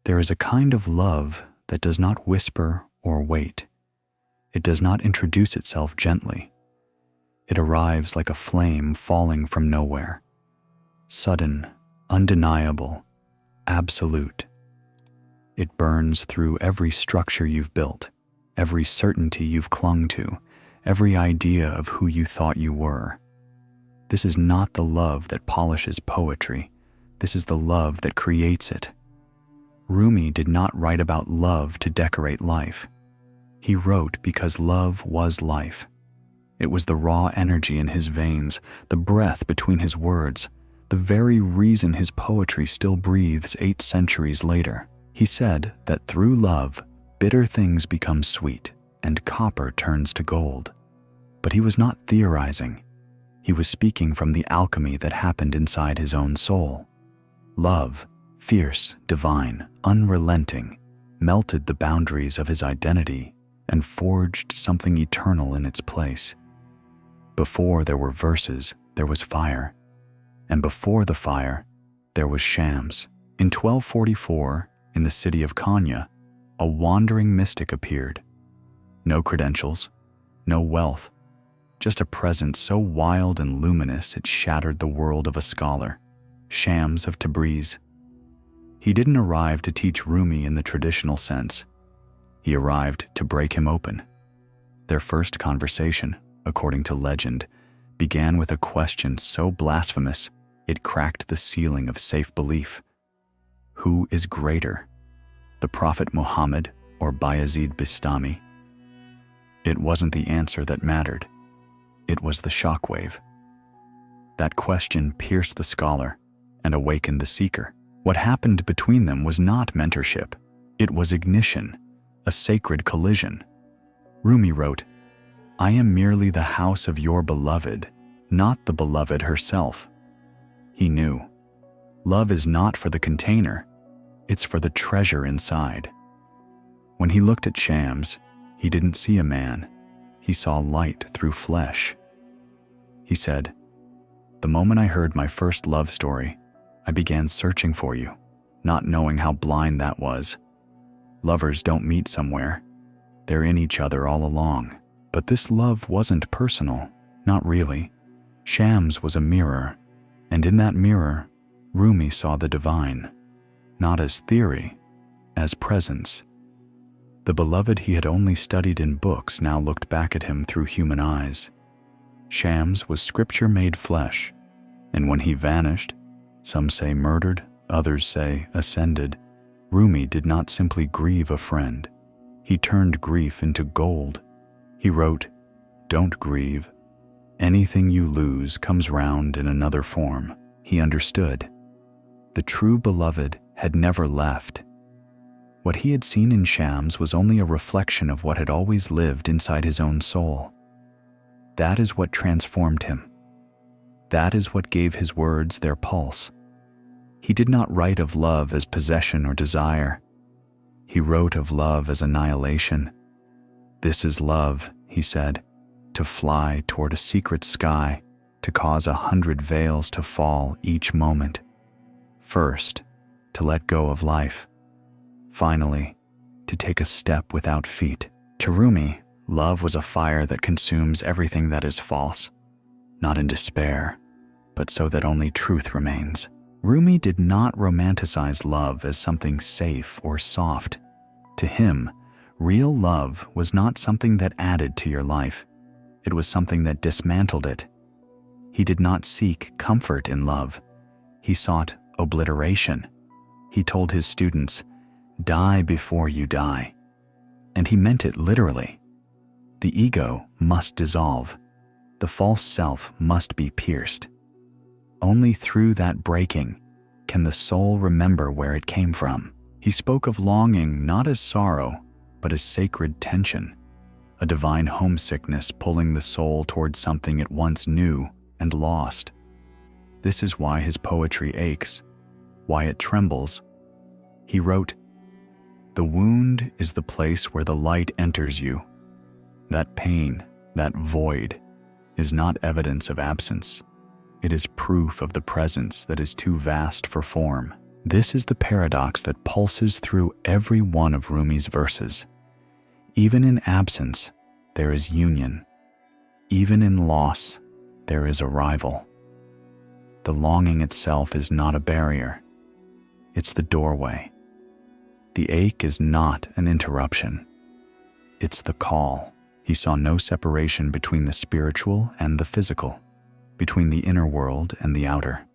There is a kind of love that does not whisper or wait. It does not introduce itself gently. It arrives like a flame falling from nowhere. Sudden, undeniable, absolute. It burns through every structure you've built, every certainty you've clung to, every idea of who you thought you were. This is not the love that polishes poetry. This is the love that creates it. Rumi did not write about love to decorate life. He wrote because love was life. It was the raw energy in his veins, the breath between his words, the very reason his poetry still breathes 8 centuries later. He said that through love, bitter things become sweet and copper turns to gold. But he was not theorizing. He was speaking from the alchemy that happened inside his own soul. Love, fierce, divine, unrelenting, melted the boundaries of his identity and forged something eternal in its place. Before there were verses, there was fire. And before the fire, there was Shams. In 1244, in the city of Konya, a wandering mystic appeared. No credentials, no wealth, just a presence so wild and luminous it shattered the world of a scholar. Shams of Tabriz. He didn't arrive to teach Rumi in the traditional sense. He arrived to break him open. Their first conversation, according to legend, began with a question so blasphemous it cracked the ceiling of safe belief. Who is greater, the Prophet Muhammad or Bayezid Bistami? It wasn't the answer that mattered. It was the shockwave. That question pierced the scholar and awakened the seeker. What happened between them was not mentorship. It was ignition, a sacred collision. Rumi wrote, "I am merely the house of your beloved, not the beloved herself." He knew. Love is not for the container, it's for the treasure inside. When he looked at Shams, he didn't see a man, he saw light through flesh. He said, "The moment I heard my first love story, I began searching for you, not knowing how blind that was. Lovers don't meet somewhere. They're in each other all along. But this love wasn't personal, not really. Shams was a mirror, and in that mirror, Rumi saw the divine, not as theory, as presence. The beloved he had only studied in books now looked back at him through human eyes. Shams was scripture made flesh, and when he vanished, some say murdered, others say ascended, Rumi did not simply grieve a friend. He turned grief into gold. He wrote, "Don't grieve. Anything you lose comes round in another form." He understood. The true beloved had never left. What he had seen in Shams was only a reflection of what had always lived inside his own soul. That is what transformed him. That is what gave his words their pulse. He did not write of love as possession or desire. He wrote of love as annihilation. "This is love," he said, "to fly toward a secret sky, to cause 100 veils to fall each moment. First, to let go of life. Finally, to take a step without feet." To Rumi, love was a fire that consumes everything that is false, not in despair, but so that only truth remains. Rumi did not romanticize love as something safe or soft. To him, real love was not something that added to your life. It was something that dismantled it. He did not seek comfort in love. He sought obliteration. He told his students, "Die before you die." And he meant it literally. The ego must dissolve. The false self must be pierced. Only through that breaking can the soul remember where it came from. He spoke of longing not as sorrow, but as sacred tension, a divine homesickness pulling the soul towards something it once knew and lost. This is why his poetry aches, why it trembles. He wrote, "The wound is the place where the light enters you. That pain, that void, is not evidence of absence. It is proof of the presence that is too vast for form." This is the paradox that pulses through every one of Rumi's verses. Even in absence, there is union. Even in loss, there is arrival. The longing itself is not a barrier. It's the doorway. The ache is not an interruption. It's the call. He saw no separation between the spiritual and the physical, between the inner world and the outer.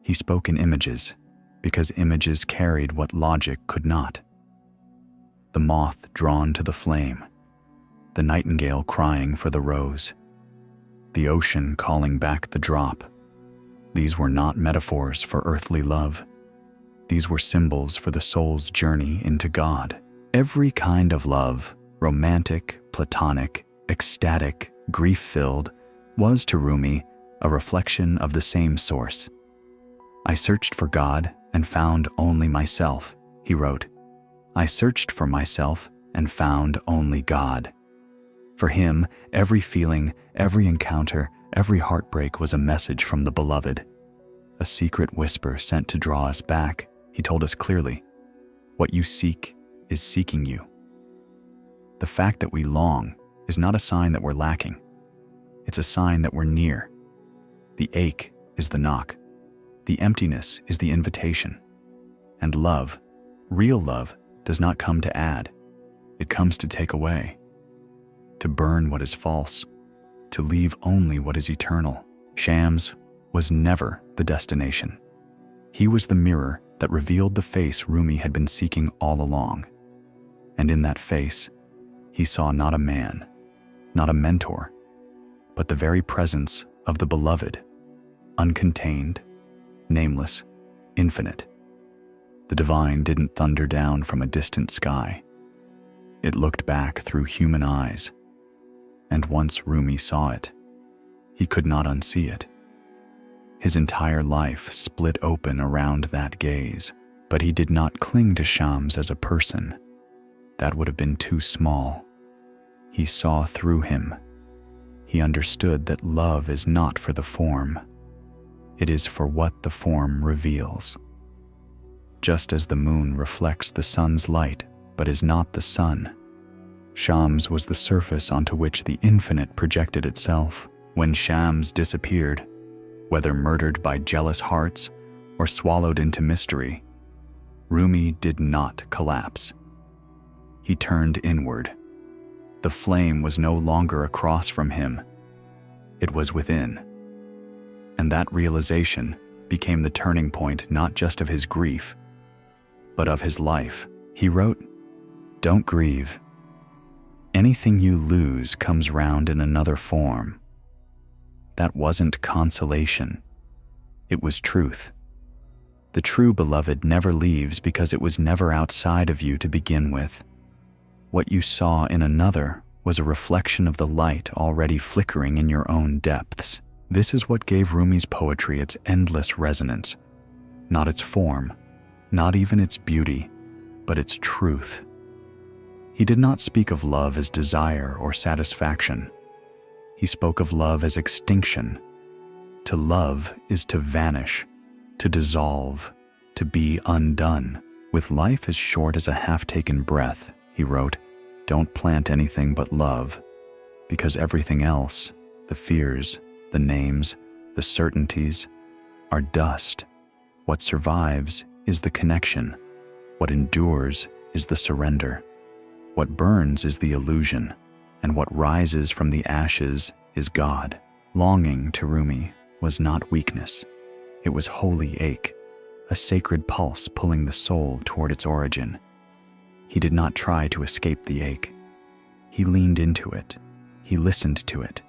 He spoke in images, because images carried what logic could not. The moth drawn to the flame, the nightingale crying for the rose, the ocean calling back the drop. These were not metaphors for earthly love. These were symbols for the soul's journey into God. Every kind of love, romantic, platonic, ecstatic, grief-filled, was to Rumi a reflection of the same source. I searched for God and found only myself, he wrote. I searched for myself and found only God. For him, every feeling, every encounter, every heartbreak was a message from the beloved. A secret whisper sent to draw us back. He told us clearly, what you seek is seeking you. The fact that we long is not a sign that we're lacking. It's a sign that we're near. The ache is the knock. The emptiness is the invitation. And love, real love, does not come to add. It comes to take away, to burn what is false, to leave only what is eternal. Shams was never the destination. He was the mirror that revealed the face Rumi had been seeking all along. And in that face, he saw not a man, not a mentor, but the very presence of the beloved, uncontained, nameless, infinite. The divine didn't thunder down from a distant sky. It looked back through human eyes, and once Rumi saw it, he could not unsee it. His entire life split open around that gaze, but he did not cling to Shams as a person. That would have been too small. He saw through him. He understood that love is not for the form. It is for what the form reveals. Just as the moon reflects the sun's light, but is not the sun, Shams was the surface onto which the infinite projected itself. When Shams disappeared, whether murdered by jealous hearts or swallowed into mystery, Rumi did not collapse. He turned inward. The flame was no longer across from him. It was within. And that realization became the turning point not just of his grief, but of his life. He wrote, "Don't grieve. Anything you lose comes round in another form." That wasn't consolation. It was truth. The true beloved never leaves because it was never outside of you to begin with. What you saw in another was a reflection of the light already flickering in your own depths. This is what gave Rumi's poetry its endless resonance. Not its form, not even its beauty, but its truth. He did not speak of love as desire or satisfaction. He spoke of love as extinction. To love is to vanish, to dissolve, to be undone. With life as short as a half-taken breath, he wrote, don't plant anything but love, because everything else, the fears, the names, the certainties, are dust. What survives is the connection. What endures is the surrender. What burns is the illusion, and what rises from the ashes is God. Longing to Rumi was not weakness. It was holy ache, a sacred pulse pulling the soul toward its origin. He did not try to escape the ache. He leaned into it. He listened to it,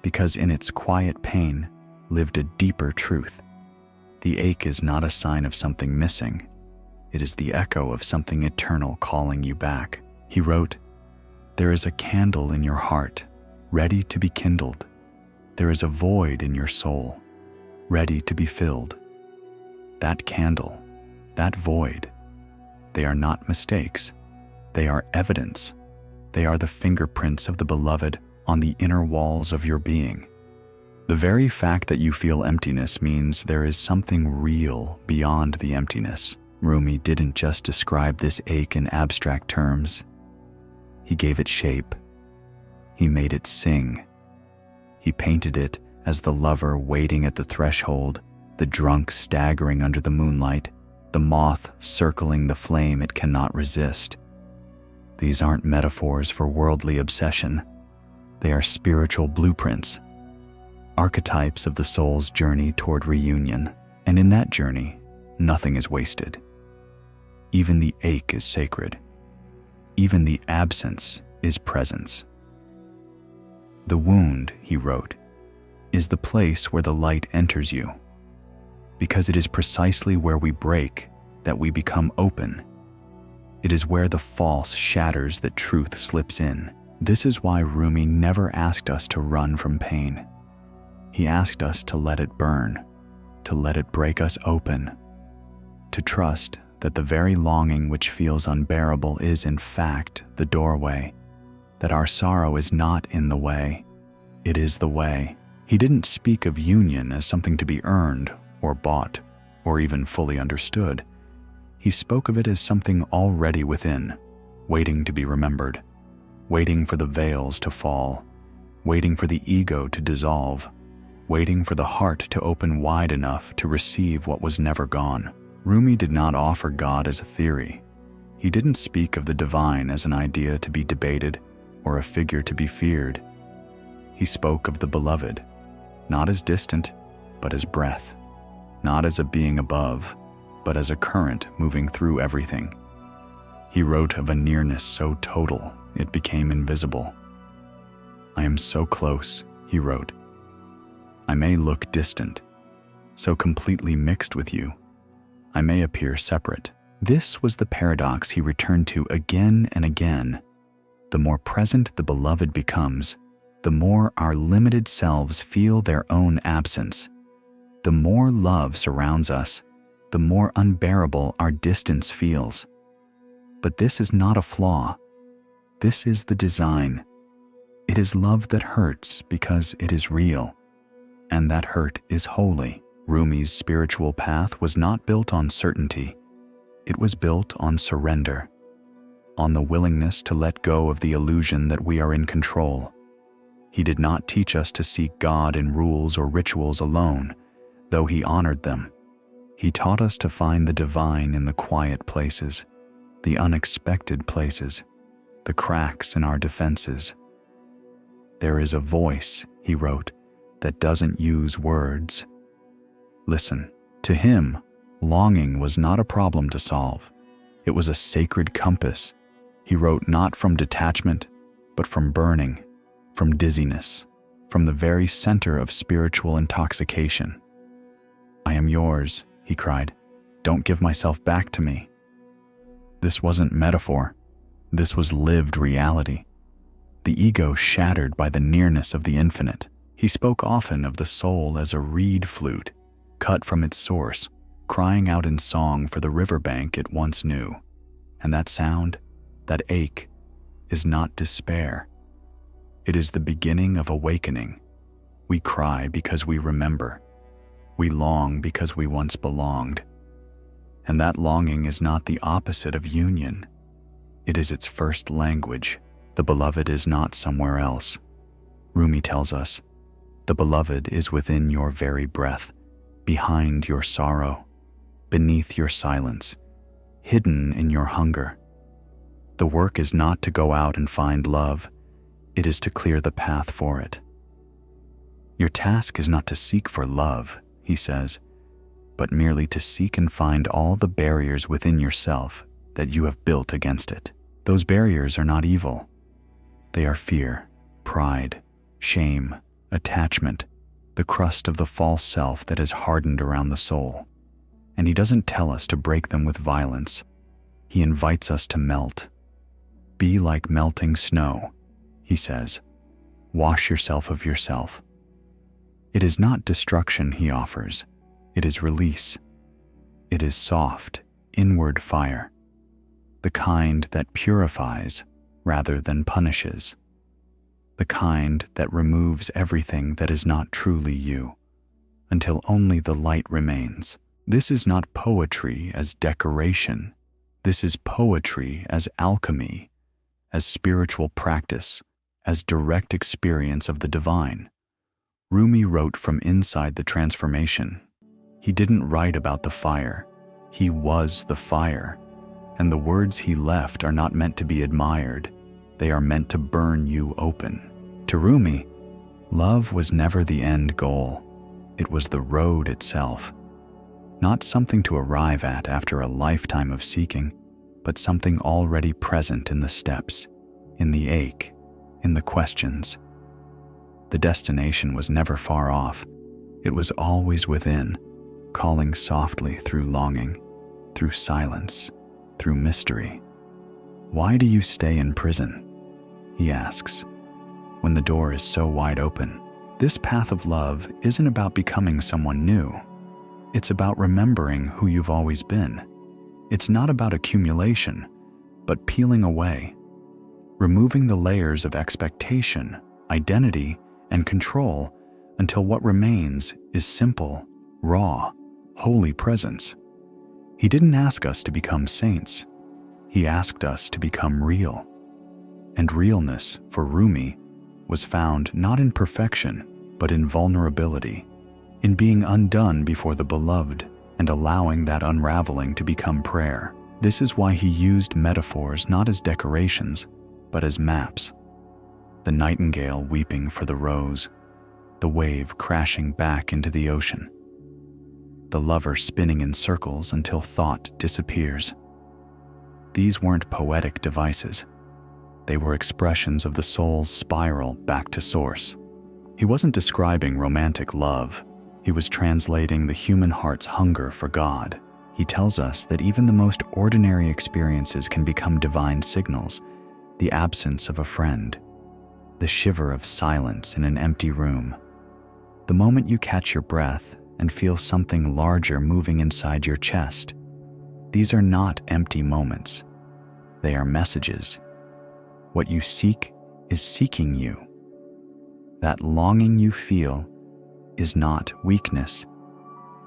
because in its quiet pain lived a deeper truth. The ache is not a sign of something missing. It is the echo of something eternal calling you back. He wrote, there is a candle in your heart, ready to be kindled. There is a void in your soul, ready to be filled. That candle, that void, they are not mistakes. They are evidence. They are the fingerprints of the beloved on the inner walls of your being. The very fact that you feel emptiness means there is something real beyond the emptiness. Rumi didn't just describe this ache in abstract terms. He gave it shape. He made it sing. He painted it as the lover waiting at the threshold, the drunk staggering under the moonlight, the moth circling the flame it cannot resist. These aren't metaphors for worldly obsession. They are spiritual blueprints, archetypes of the soul's journey toward reunion. And in that journey, nothing is wasted. Even the ache is sacred. Even the absence is presence. The wound, he wrote, is the place where the light enters you, because it is precisely where we break that we become open. It is where the false shatters that truth slips in. This is why Rumi never asked us to run from pain. He asked us to let it burn, to let it break us open, to trust that the very longing which feels unbearable is in fact the doorway, that our sorrow is not in the way, it is the way. He didn't speak of union as something to be earned or bought or even fully understood. He spoke of it as something already within, waiting to be remembered, waiting for the veils to fall, waiting for the ego to dissolve, waiting for the heart to open wide enough to receive what was never gone. Rumi did not offer God as a theory. He didn't speak of the divine as an idea to be debated or a figure to be feared. He spoke of the beloved, not as distant, but as breath, not as a being above, but as a current moving through everything. He wrote of a nearness so total it became invisible. I am so close, he wrote. I may look distant, so completely mixed with you. I may appear separate. This was the paradox he returned to again and again. The more present the beloved becomes, the more our limited selves feel their own absence. The more love surrounds us, the more unbearable our distance feels. But this is not a flaw. This is the design. It is love that hurts because it is real, and that hurt is holy. Rumi's spiritual path was not built on certainty. It was built on surrender, on the willingness to let go of the illusion that we are in control. He did not teach us to seek God in rules or rituals alone, though he honored them. He taught us to find the divine in the quiet places, the unexpected places, the cracks in our defenses. There is a voice, he wrote, that doesn't use words. Listen. To him, longing was not a problem to solve. It was a sacred compass. He wrote not from detachment, but from burning, from dizziness, from the very center of spiritual intoxication. I am yours, he cried. Don't give myself back to me. This wasn't metaphor. This was lived reality. The ego shattered by the nearness of the infinite. He spoke often of the soul as a reed flute, cut from its source, crying out in song for the riverbank it once knew. And that sound, that ache, is not despair. It is the beginning of awakening. We cry because we remember. We long because we once belonged. And that longing is not the opposite of union. It is its first language. The beloved is not somewhere else. Rumi tells us, the beloved is within your very breath, behind your sorrow, beneath your silence, hidden in your hunger. The work is not to go out and find love. It is to clear the path for it. Your task is not to seek for love, he says, but merely to seek and find all the barriers within yourself that you have built against it. Those barriers are not evil. They are fear, pride, shame, attachment, the crust of the false self that is hardened around the soul. And he doesn't tell us to break them with violence. He invites us to melt. Be like melting snow, he says. Wash yourself of yourself. It is not destruction he offers. It is release. It is soft, inward fire, the kind that purifies rather than punishes, the the kind that removes everything that is not truly you, until only the light remains. This is not poetry as decoration. This is poetry as alchemy, as spiritual practice, as direct experience of the divine. Rumi wrote from inside the transformation. He didn't write about the fire. He was the fire. And the words he left are not meant to be admired. They are meant to burn you open. To Rumi, love was never the end goal. It was the road itself. Not something to arrive at after a lifetime of seeking, but something already present in the steps, in the ache, in the questions. The destination was never far off. It was always within, calling softly through longing, through silence, through mystery. Why do you stay in prison? He asks, when the door is so wide open. This path of love isn't about becoming someone new. It's about remembering who you've always been. It's not about accumulation, but peeling away, removing the layers of expectation, identity, and control until what remains is simple, raw, holy presence. He didn't ask us to become saints. He asked us to become real. And realness, for Rumi, was found not in perfection, but in vulnerability, in being undone before the beloved and allowing that unraveling to become prayer. This is why he used metaphors not as decorations, but as maps. The nightingale weeping for the rose, the wave crashing back into the ocean, the lover spinning in circles until thought disappears. These weren't poetic devices. They were expressions of the soul's spiral back to source. He wasn't describing romantic love. He was translating the human heart's hunger for God. He tells us that even the most ordinary experiences can become divine signals. The absence of a friend, the shiver of silence in an empty room, the moment you catch your breath and feel something larger moving inside your chest. These are not empty moments. They are messages. What you seek is seeking you. That longing you feel is not weakness.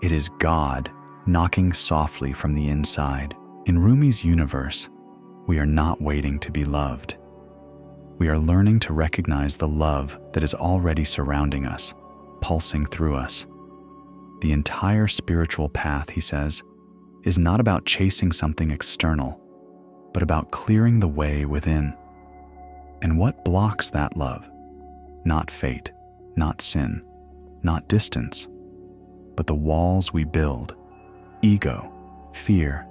It is God knocking softly from the inside. In Rumi's universe, we are not waiting to be loved. We are learning to recognize the love that is already surrounding us, pulsing through us. The entire spiritual path, he says, is not about chasing something external, but about clearing the way within. And what blocks that love? Not fate, not sin, not distance, but the walls we build: ego, fear,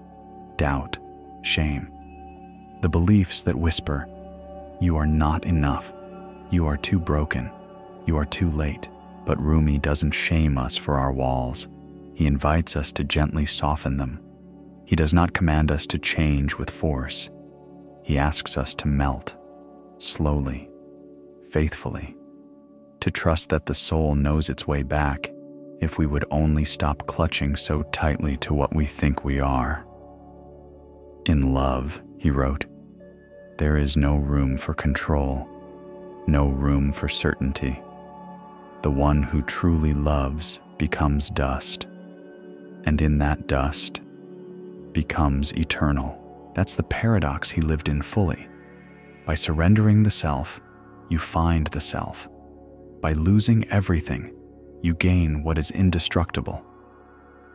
doubt, shame. The beliefs that whisper, "You are not enough, you are too broken, you are too late." But Rumi doesn't shame us for our walls. He invites us to gently soften them. He does not command us to change with force. He asks us to melt, slowly, faithfully, to trust that the soul knows its way back if we would only stop clutching so tightly to what we think we are. In love, he wrote, there is no room for control, no room for certainty. The one who truly loves becomes dust, and in that dust becomes eternal. That's the paradox he lived in fully. By surrendering the self, you find the self. By losing everything, you gain what is indestructible.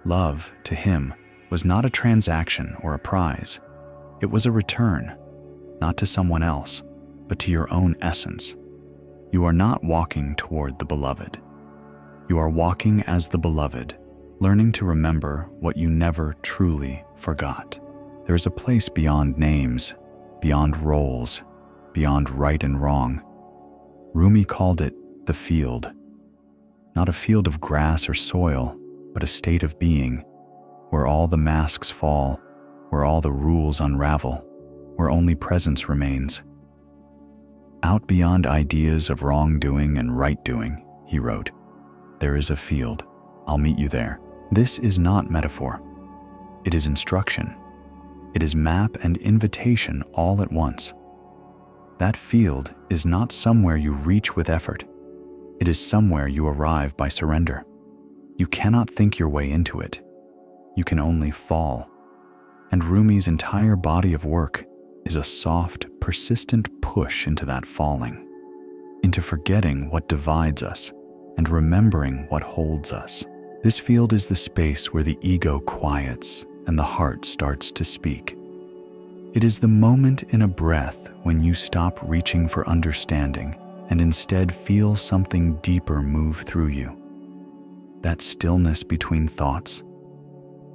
Love, to him, was not a transaction or a prize. It was a return, not to someone else, but to your own essence. You are not walking toward the beloved. You are walking as the beloved, learning to remember what you never truly forgot. There is a place beyond names, beyond roles, beyond right and wrong. Rumi called it the field. Not a field of grass or soil, but a state of being, where all the masks fall, where all the rules unravel, where only presence remains. Out beyond ideas of wrongdoing and right-doing, he wrote, there is a field. I'll meet you there. This is not metaphor. It is instruction. It is map and invitation all at once. That field is not somewhere you reach with effort. It is somewhere you arrive by surrender. You cannot think your way into it. You can only fall. And Rumi's entire body of work is a soft, persistent push into that falling, into forgetting what divides us and remembering what holds us. This field is the space where the ego quiets and the heart starts to speak. It is the moment in a breath when you stop reaching for understanding and instead feel something deeper move through you. That stillness between thoughts,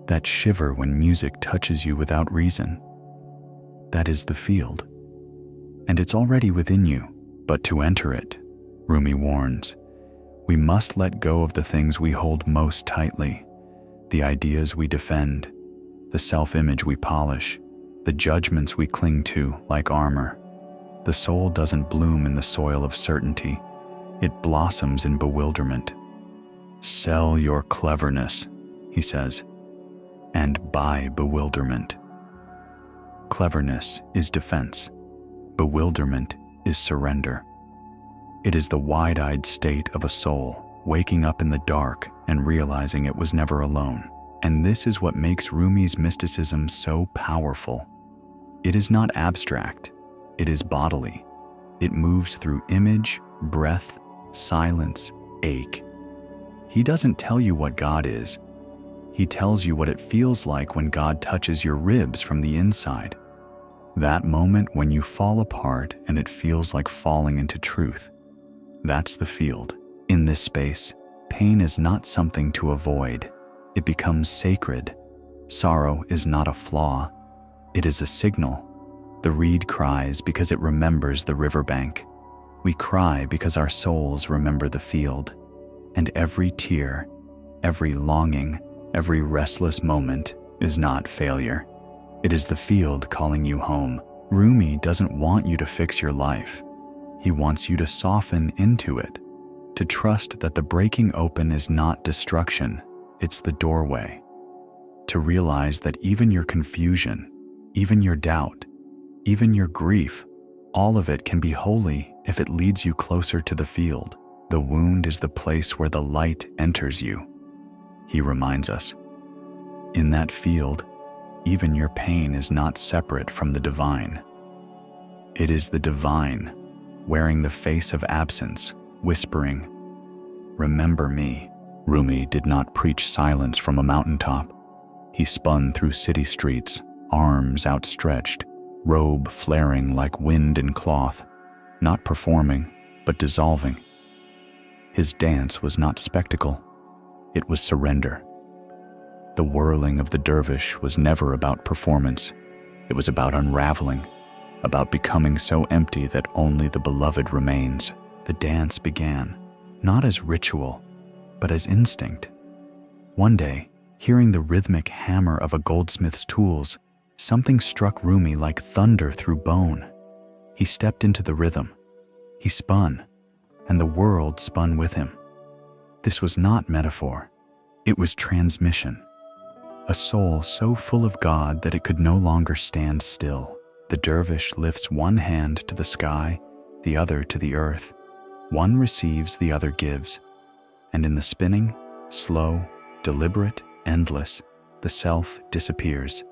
that shiver when music touches you without reason. That is the field. And it's already within you. But to enter it, Rumi warns, we must let go of the things we hold most tightly, the ideas we defend, the self-image we polish, the judgments we cling to like armor. The soul doesn't bloom in the soil of certainty. It blossoms in bewilderment. Sell your cleverness, he says, and buy bewilderment. Cleverness is defense. Bewilderment is surrender. It is the wide-eyed state of a soul waking up in the dark and realizing it was never alone. And this is what makes Rumi's mysticism so powerful. It is not abstract. It is bodily. It moves through image, breath, silence, ache. He doesn't tell you what God is. He tells you what it feels like when God touches your ribs from the inside. That moment when you fall apart and it feels like falling into truth. That's the field. In this space, pain is not something to avoid. It becomes sacred. Sorrow is not a flaw. It is a signal. The reed cries because it remembers the riverbank. We cry because our souls remember the field. And every tear, every longing, every restless moment is not failure. It is the field calling you home. Rumi doesn't want you to fix your life. He wants you to soften into it, to trust that the breaking open is not destruction, it's the doorway. To realize that even your confusion, even your doubt, even your grief, all of it can be holy if it leads you closer to the field. The wound is the place where the light enters you. He reminds us, in that field, even your pain is not separate from the divine. It is the divine, wearing the face of absence, whispering, "Remember me." Rumi did not preach silence from a mountaintop. He spun through city streets, arms outstretched, robe flaring like wind in cloth, not performing, but dissolving. His dance was not spectacle, it was surrender. The whirling of the dervish was never about performance. It was about unraveling, about becoming so empty that only the beloved remains. The dance began, not as ritual, but as instinct. One day, hearing the rhythmic hammer of a goldsmith's tools, something struck Rumi like thunder through bone. He stepped into the rhythm. He spun, and the world spun with him. This was not metaphor. It was transmission. A soul so full of God that it could no longer stand still. The dervish lifts one hand to the sky, the other to the earth. One receives, the other gives. And in the spinning, slow, deliberate, endless, the self disappears.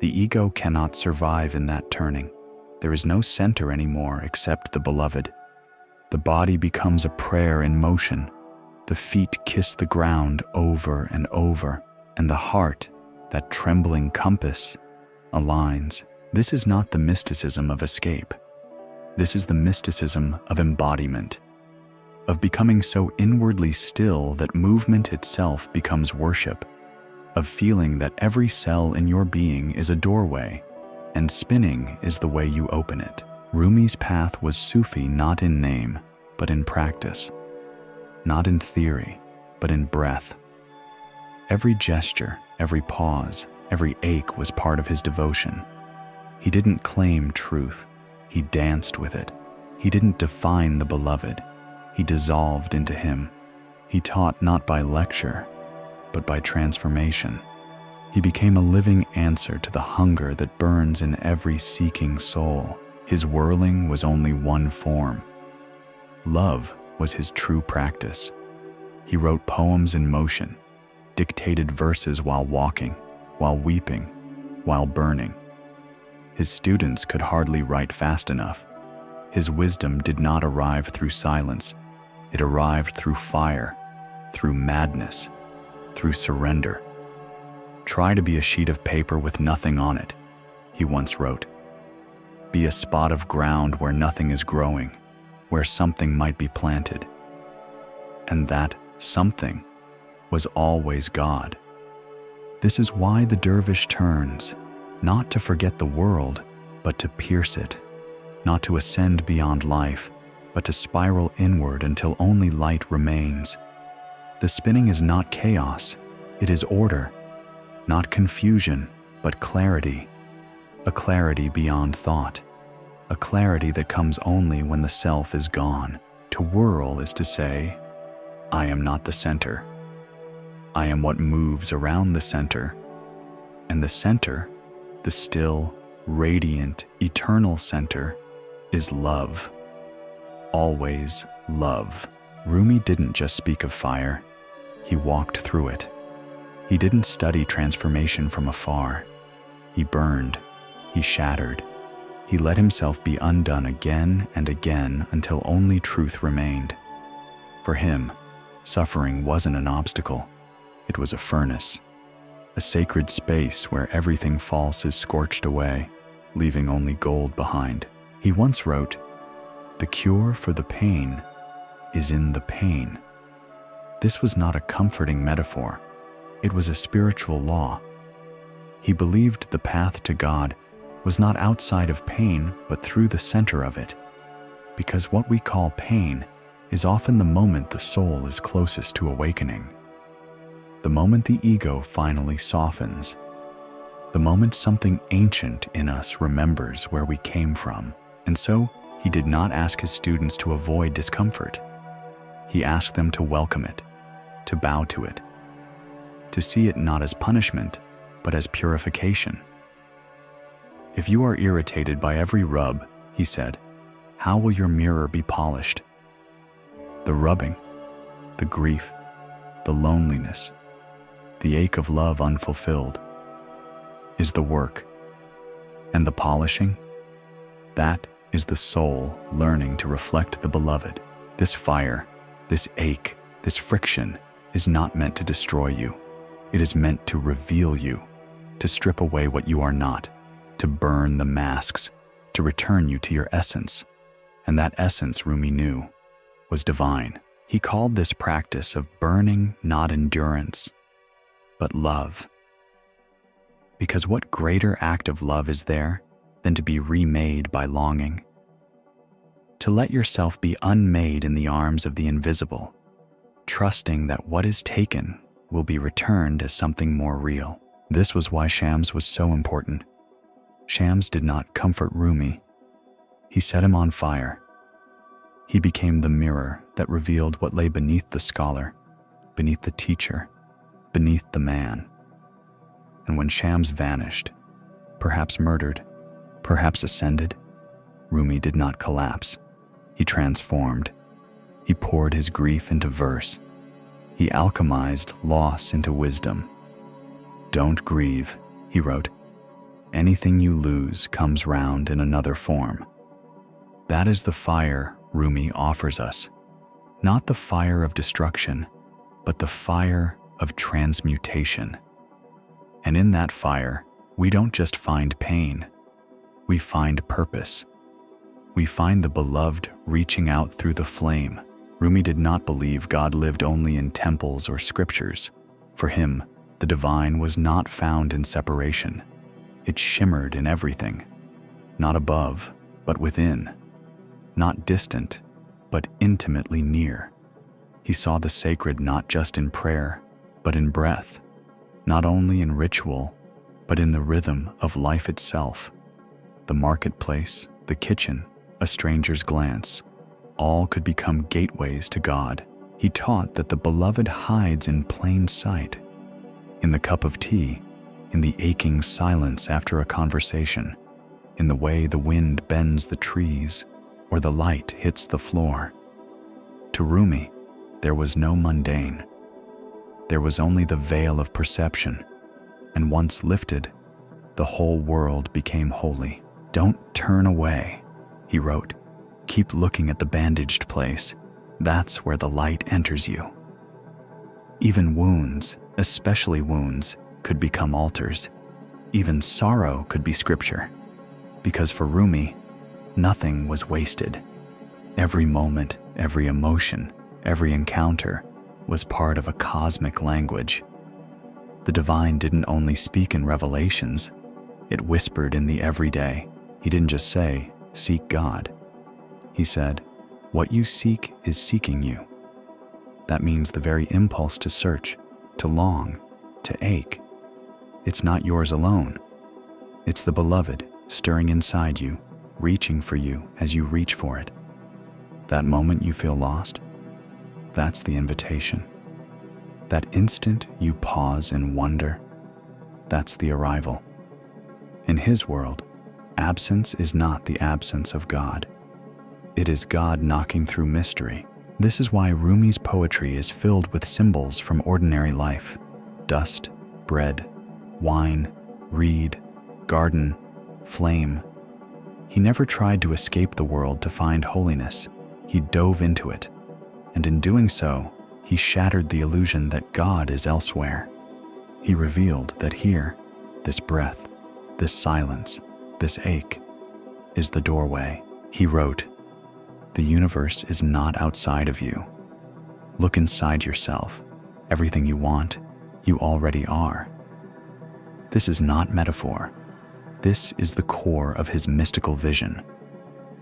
The ego cannot survive in that turning. There is no center anymore except the beloved. The body becomes a prayer in motion. The feet kiss the ground over and over, and the heart, that trembling compass, aligns. This is not the mysticism of escape. This is the mysticism of embodiment, of becoming so inwardly still that movement itself becomes worship, of feeling that every cell in your being is a doorway, and spinning is the way you open it. Rumi's path was Sufi not in name, but in practice, not in theory, but in breath. Every gesture, every pause, every ache was part of his devotion. He didn't claim truth, he danced with it. He didn't define the beloved, he dissolved into him. He taught not by lecture, but by transformation. He became a living answer to the hunger that burns in every seeking soul. His whirling was only one form. Love was his true practice. He wrote poems in motion, dictated verses while walking, while weeping, while burning. His students could hardly write fast enough. His wisdom did not arrive through silence. It arrived through fire, through madness, through surrender. "Try to be a sheet of paper with nothing on it," he once wrote. "Be a spot of ground where nothing is growing, where something might be planted." And that something was always God. This is why the dervish turns, not to forget the world, but to pierce it, not to ascend beyond life, but to spiral inward until only light remains. The spinning is not chaos, it is order, not confusion, but clarity, a clarity beyond thought, a clarity that comes only when the self is gone. To whirl is to say, I am not the center. I am what moves around the center. And the center, the still, radiant, eternal center, is love. Always love. Rumi didn't just speak of fire, he walked through it. He didn't study transformation from afar. He burned, he shattered. He let himself be undone again and again until only truth remained. For him, suffering wasn't an obstacle, it was a furnace, a sacred space where everything false is scorched away, leaving only gold behind. He once wrote, "The cure for the pain is in the pain." This was not a comforting metaphor, it was a spiritual law. He believed the path to God was not outside of pain, but through the center of it, because what we call pain is often the moment the soul is closest to awakening, the moment the ego finally softens, the moment something ancient in us remembers where we came from. And so, he did not ask his students to avoid discomfort. He asked them to welcome it, to bow to it, to see it not as punishment, but as purification. "If you are irritated by every rub," he said, "how will your mirror be polished?" The rubbing, the grief, the loneliness, the ache of love unfulfilled is the work. And the polishing? That is the soul learning to reflect the beloved. This fire, this ache, this friction is not meant to destroy you. It is meant to reveal you, to strip away what you are not, to burn the masks, to return you to your essence. And that essence, Rumi knew, was divine. He called this practice of burning not endurance, but love. Because what greater act of love is there than to be remade by longing? To let yourself be unmade in the arms of the invisible, trusting that what is taken will be returned as something more real. This was why Shams was so important. Shams did not comfort Rumi. He set him on fire. He became the mirror that revealed what lay beneath the scholar, beneath the teacher, beneath the man. And when Shams vanished, perhaps murdered, perhaps ascended, Rumi did not collapse. He transformed. He poured his grief into verse. He alchemized loss into wisdom. "Don't grieve," he wrote. "Anything you lose comes round in another form." That is the fire Rumi offers us. Not the fire of destruction, but the fire of transmutation. And in that fire, we don't just find pain, we find purpose. We find the beloved reaching out through the flame. Rumi did not believe God lived only in temples or scriptures. For him, the divine was not found in separation. It shimmered in everything, not above, but within, not distant, but intimately near. He saw the sacred not just in prayer, but in breath, not only in ritual, but in the rhythm of life itself. The marketplace, the kitchen, a stranger's glance, all could become gateways to God. He taught that the beloved hides in plain sight, in the cup of tea, in the aching silence after a conversation, in the way the wind bends the trees or the light hits the floor. To Rumi, there was no mundane. There was only the veil of perception, and once lifted, the whole world became holy. "Don't turn away," he wrote. "Keep looking at the bandaged place. That's where the light enters you." Even wounds, especially wounds, could become altars. Even sorrow could be scripture. Because for Rumi, nothing was wasted. Every moment, every emotion, every encounter was part of a cosmic language. The divine didn't only speak in revelations, it whispered in the everyday. He didn't just say, "Seek God." He said, "What you seek is seeking you." That means the very impulse to search, to long, to ache. It's not yours alone. It's the beloved stirring inside you, reaching for you as you reach for it. That moment you feel lost, that's the invitation. That instant you pause and wonder, that's the arrival. In his world, absence is not the absence of God. It is God knocking through mystery. This is why Rumi's poetry is filled with symbols from ordinary life: dust, bread, wine, reed, garden, flame. He never tried to escape the world to find holiness. He dove into it, and in doing so, he shattered the illusion that God is elsewhere. He revealed that here, this breath, this silence, this ache, is the doorway. He wrote, "The universe is not outside of you. Look inside yourself. Everything you want, you already are." This is not metaphor. This is the core of his mystical vision.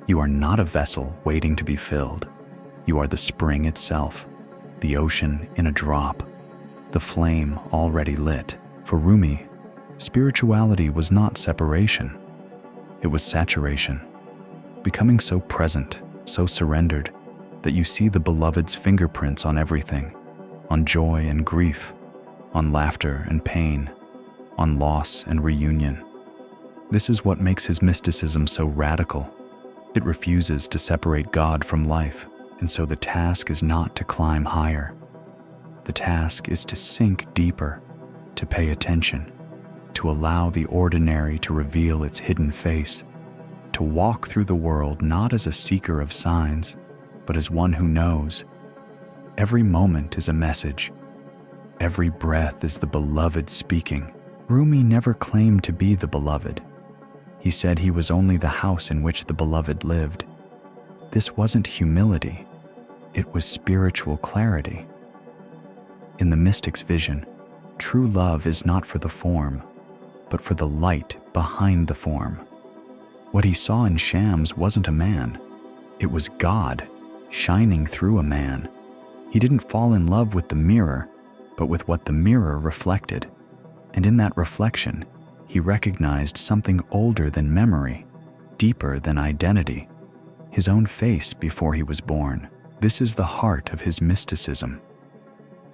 You are not a vessel waiting to be filled. You are the spring itself, the ocean in a drop, the flame already lit. For Rumi, spirituality was not separation. It was saturation, becoming so present, so surrendered, that you see the beloved's fingerprints on everything, on joy and grief, on laughter and pain, on loss and reunion. This is what makes his mysticism so radical. It refuses to separate God from life, and so the task is not to climb higher. The task is to sink deeper, to pay attention, to allow the ordinary to reveal its hidden face, to walk through the world not as a seeker of signs, but as one who knows. Every moment is a message. Every breath is the beloved speaking. Rumi never claimed to be the beloved. He said he was only the house in which the beloved lived. This wasn't humility. It was spiritual clarity. In the mystic's vision, true love is not for the form, but for the light behind the form. What he saw in Shams wasn't a man. It was God shining through a man. He didn't fall in love with the mirror, but with what the mirror reflected. And in that reflection, he recognized something older than memory, deeper than identity, his own face before he was born. This is the heart of his mysticism.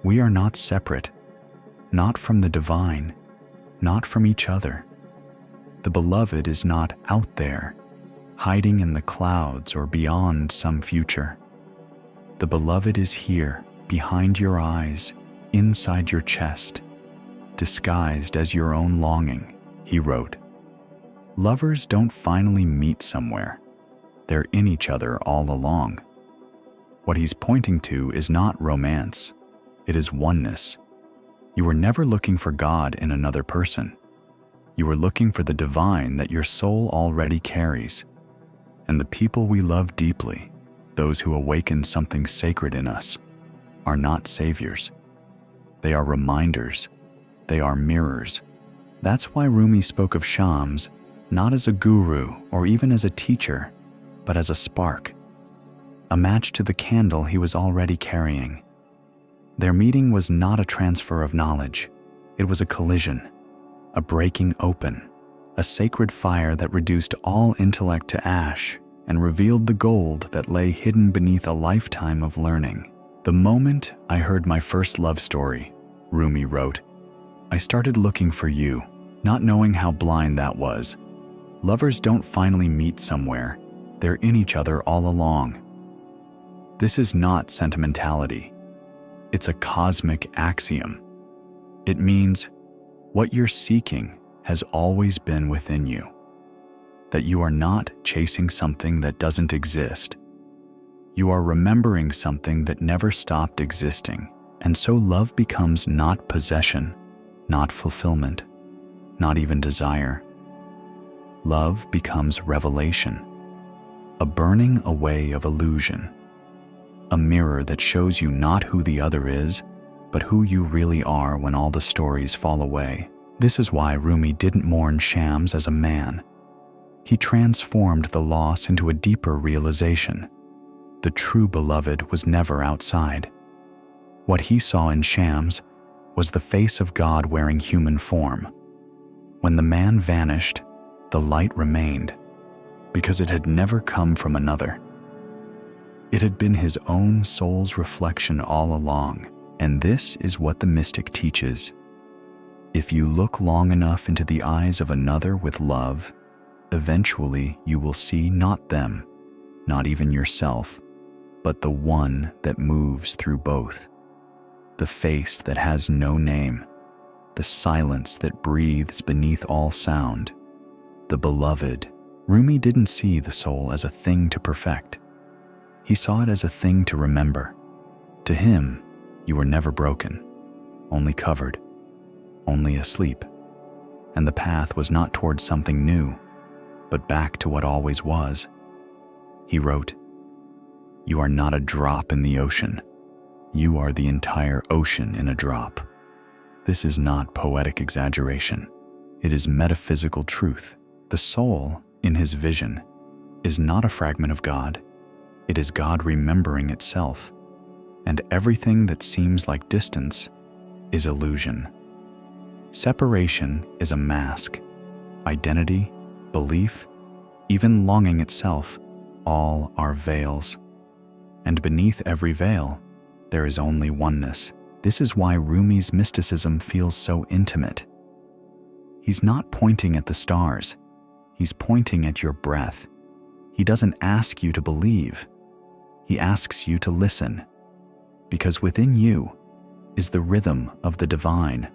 We are not separate, not from the divine, not from each other. The beloved is not out there, hiding in the clouds or beyond some future. The beloved is here, behind your eyes, inside your chest, disguised as your own longing. He wrote, "Lovers don't finally meet somewhere. They're in each other all along." What he's pointing to is not romance. It is oneness. You were never looking for God in another person. You were looking for the divine that your soul already carries. And the people we love deeply, those who awaken something sacred in us, are not saviors. They are reminders. They are mirrors. That's why Rumi spoke of Shams not as a guru or even as a teacher, but as a spark, a match to the candle he was already carrying. Their meeting was not a transfer of knowledge. It was a collision, a breaking open, a sacred fire that reduced all intellect to ash and revealed the gold that lay hidden beneath a lifetime of learning. "The moment I heard my first love story," Rumi wrote, "I started looking for you, not knowing how blind that was. Lovers don't finally meet somewhere, they're in each other all along. This is not sentimentality. It's a cosmic axiom. It means what you're seeking has always been within you, that you are not chasing something that doesn't exist. You are remembering something that never stopped existing, and so love becomes not possession, not fulfillment, not even desire. Love becomes revelation, a burning away of illusion, a mirror that shows you not who the other is, but who you really are when all the stories fall away. This is why Rumi didn't mourn Shams as a man. He transformed the loss into a deeper realization. The true beloved was never outside. What he saw in Shams was the face of God wearing human form. When the man vanished, the light remained, because it had never come from another. It had been his own soul's reflection all along, and this is what the mystic teaches. If you look long enough into the eyes of another with love, eventually you will see not them, not even yourself, but the one that moves through both. The face that has no name, the silence that breathes beneath all sound. The beloved. Rumi didn't see the soul as a thing to perfect. He saw it as a thing to remember. To him, you were never broken, only covered, only asleep. And the path was not towards something new, but back to what always was. He wrote, "You are not a drop in the ocean. You are the entire ocean in a drop." This is not poetic exaggeration. It is metaphysical truth. The soul, in his vision, is not a fragment of God. It is God remembering itself. And everything that seems like distance is illusion. Separation is a mask. Identity, belief, even longing itself, all are veils. And beneath every veil, there is only oneness. This is why Rumi's mysticism feels so intimate. He's not pointing at the stars. He's pointing at your breath. He doesn't ask you to believe. He asks you to listen. Because within you is the rhythm of the divine.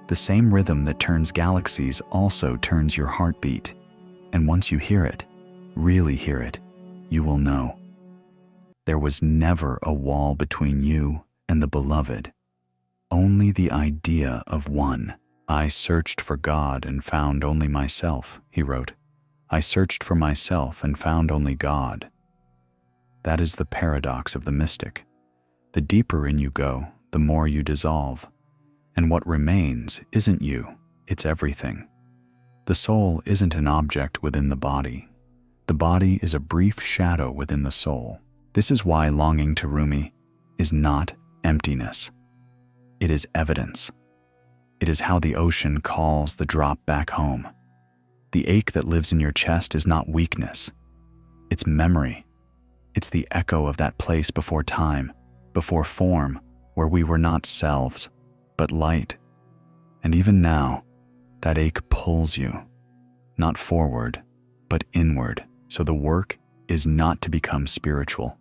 The same rhythm that turns galaxies also turns your heartbeat. And once you hear it, really hear it, you will know. There was never a wall between you and the beloved, only the idea of one. "I searched for God and found only myself," he wrote. "I searched for myself and found only God." That is the paradox of the mystic. The deeper in you go, the more you dissolve. And what remains isn't you, it's everything. The soul isn't an object within the body. The body is a brief shadow within the soul. This is why longing to Rumi is not emptiness. It is evidence. It is how the ocean calls the drop back home. The ache that lives in your chest is not weakness. It's memory. It's the echo of that place before time, before form, where we were not selves, but light. And even now, that ache pulls you, not forward, but inward. So the work is not to become spiritual.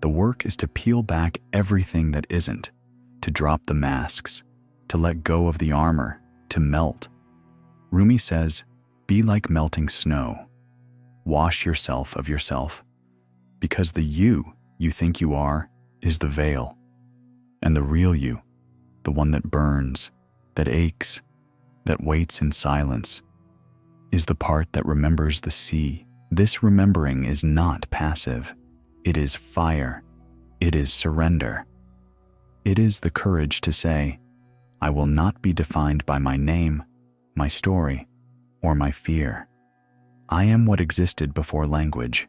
The work is to peel back everything that isn't, to drop the masks, to let go of the armor, to melt. Rumi says, be like melting snow. Wash yourself of yourself, because the you think you are is the veil. And the real you, the one that burns, that aches, that waits in silence, is the part that remembers the sea. This remembering is not passive. It is fire. It is surrender. It is the courage to say, I will not be defined by my name, my story, or my fear. I am what existed before language.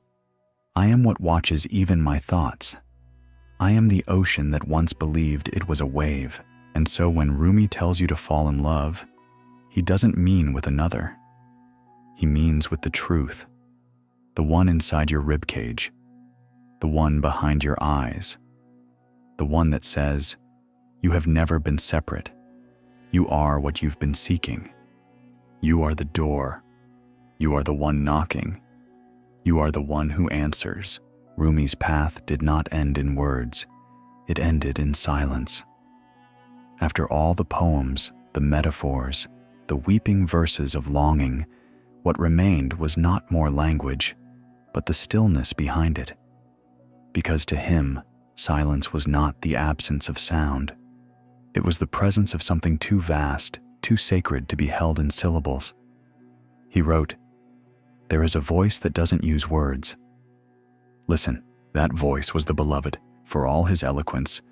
I am what watches even my thoughts. I am the ocean that once believed it was a wave. And so when Rumi tells you to fall in love, he doesn't mean with another. He means with the truth, the one inside your ribcage, the one behind your eyes, the one that says, you have never been separate. You are what you've been seeking. You are the door. You are the one knocking. You are the one who answers. Rumi's path did not end in words. It ended in silence. After all the poems, the metaphors, the weeping verses of longing, what remained was not more language, but the stillness behind it. Because to him, silence was not the absence of sound. It was the presence of something too vast, too sacred to be held in syllables. He wrote, "There is a voice that doesn't use words." Listen, that voice was the beloved. For all his eloquence,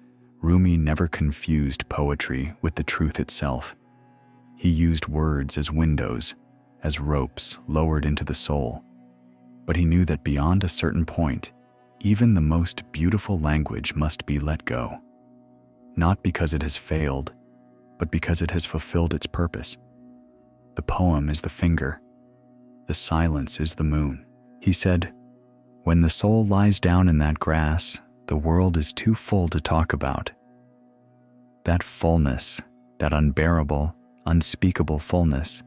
Rumi never confused poetry with the truth itself. He used words as windows, as ropes lowered into the soul. But he knew that beyond a certain point, even the most beautiful language must be let go. Not because it has failed, but because it has fulfilled its purpose. The poem is the finger. The silence is the moon. He said, "When the soul lies down in that grass, the world is too full to talk about." That fullness, that unbearable, unspeakable fullness,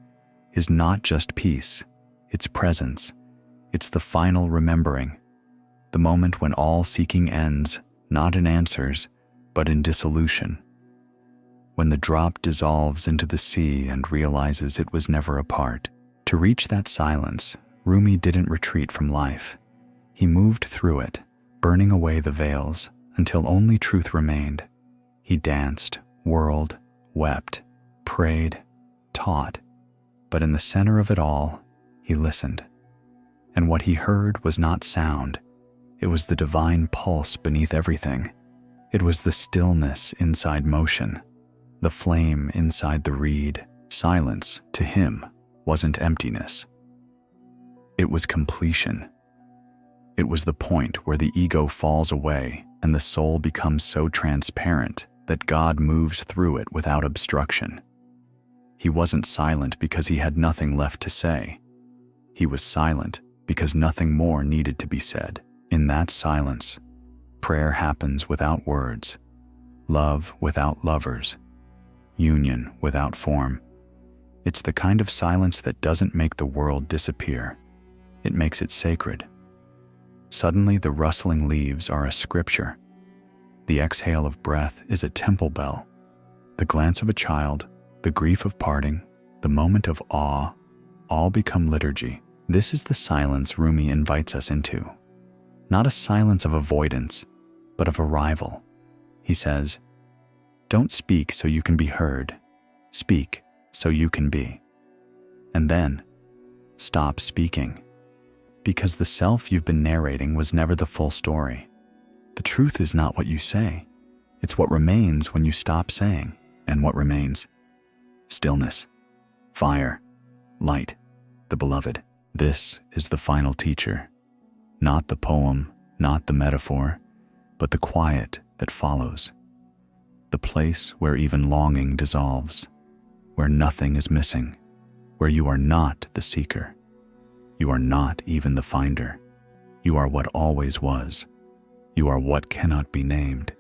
is not just peace, it's presence. It's the final remembering, the moment when all seeking ends, not in answers, but in dissolution. When the drop dissolves into the sea and realizes it was never apart. To reach that silence, Rumi didn't retreat from life. He moved through it, burning away the veils until only truth remained. He danced, whirled, wept, prayed, taught, but in the center of it all, he listened. And what he heard was not sound. It was the divine pulse beneath everything. It was the stillness inside motion, the flame inside the reed. Silence, to him, wasn't emptiness. It was completion. It was the point where the ego falls away and the soul becomes so transparent that God moves through it without obstruction. He wasn't silent because he had nothing left to say. He was silent because nothing more needed to be said. In that silence, prayer happens without words, love without lovers, union without form. It's the kind of silence that doesn't make the world disappear. It makes it sacred. Suddenly the rustling leaves are a scripture. The exhale of breath is a temple bell. The glance of a child, the grief of parting, the moment of awe, all become liturgy. This is the silence Rumi invites us into. Not a silence of avoidance, but of arrival. He says, "Don't speak so you can be heard. Speak so you can be." And then, stop speaking. Because the self you've been narrating was never the full story. The truth is not what you say. It's what remains when you stop saying. And what remains? Stillness, fire, light, the beloved. This is the final teacher. Not the poem, not the metaphor, but the quiet that follows. The place where even longing dissolves, where nothing is missing, where you are not the seeker. You are not even the finder. You are what always was. You are what cannot be named.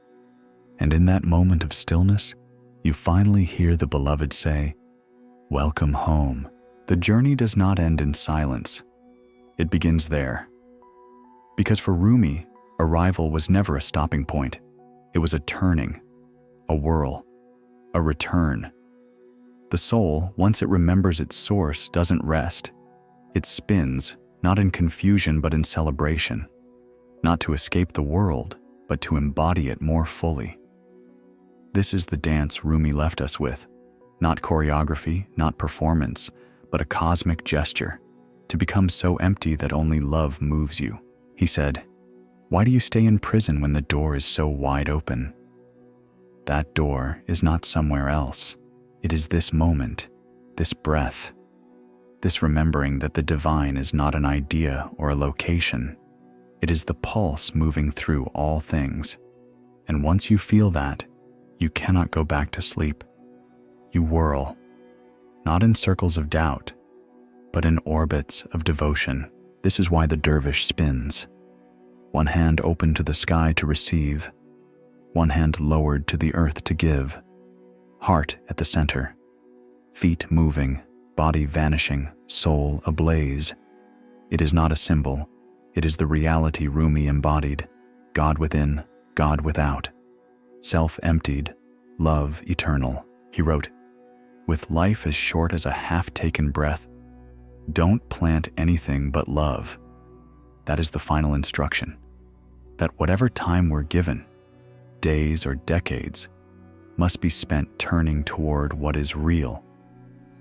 And in that moment of stillness, you finally hear the beloved say, "Welcome home." The journey does not end in silence. It begins there. Because for Rumi, arrival was never a stopping point. It was a turning, a whirl, a return. The soul, once it remembers its source, doesn't rest. It spins, not in confusion but in celebration. Not to escape the world, but to embody it more fully. This is the dance Rumi left us with. Not choreography, not performance, but a cosmic gesture, to become so empty that only love moves you. He said, "Why do you stay in prison when the door is so wide open?" That door is not somewhere else. It is this moment, this breath, this remembering that the divine is not an idea or a location. It is the pulse moving through all things. And once you feel that, you cannot go back to sleep. You whirl, not in circles of doubt, but in orbits of devotion. This is why the dervish spins. One hand open to the sky to receive, one hand lowered to the earth to give, heart at the center, feet moving, body vanishing, soul ablaze. It is not a symbol. It is the reality Rumi embodied. God within, God without. Self emptied, love eternal. He wrote, "With life as short as a half-taken breath, don't plant anything but love." That is the final instruction. That whatever time we're given, days or decades, must be spent turning toward what is real,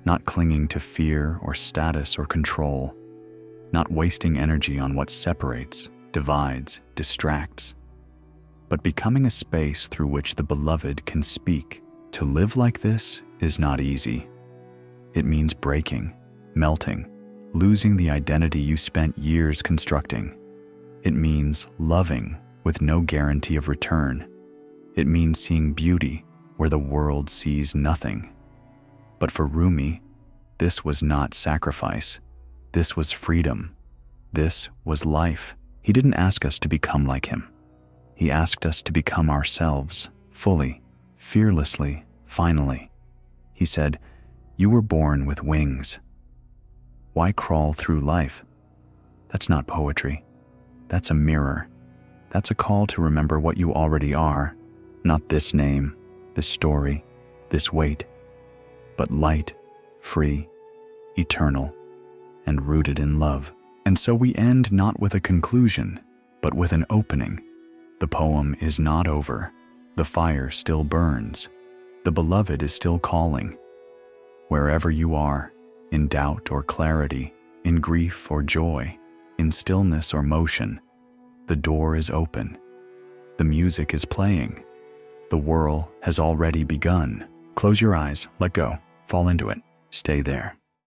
not clinging to fear or status or control, not wasting energy on what separates, divides, distracts, but becoming a space through which the beloved can speak. To live like this is not easy. It means breaking, melting, losing the identity you spent years constructing. It means loving with no guarantee of return. It means seeing beauty where the world sees nothing. But for Rumi, this was not sacrifice. This was freedom. This was life. He didn't ask us to become like him. He asked us to become ourselves, fully, fearlessly, finally. He said, "You were born with wings. Why crawl through life?" That's not poetry. That's a mirror. That's a call to remember what you already are, not this name, this story, this weight, but light, free, eternal, and rooted in love. And so we end not with a conclusion, but with an opening. The poem is not over. The fire still burns. The beloved is still calling. Wherever you are, in doubt or clarity, in grief or joy, in stillness or motion, the door is open. The music is playing. The whirl has already begun. Close your eyes, let go, fall into it, stay there.